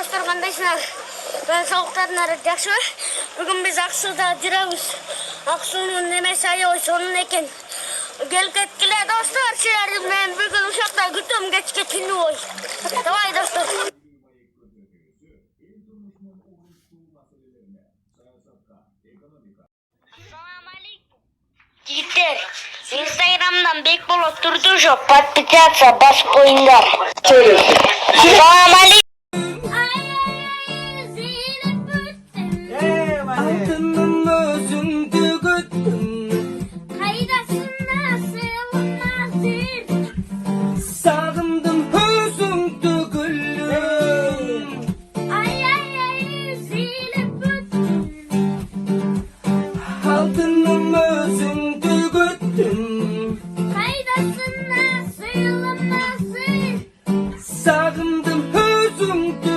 dostlar, kandayсыңар? Ben soğuklarına жақсы. Bugün biz Aksu'da жүрөбүz. Aksu'nun nemesi ayı sonun eken. Gelip ketkile dostlar, sizlerdi ben bugün uçakta gütüm geçke tünü oy. Davay dostlar. Yiğitler, Instagram'dan bek bulup durdu şu подписаться bas boyunlar. Salam aleyküm. Altının özün tüküttüm, Kaydasında sığılmazdır. sağımdım hüzün tüküllüm. Ay zilip büttüm. Altının özün tüküttüm, Kaydasında sığılmazdır. sağımdım hüzün tüküllüm.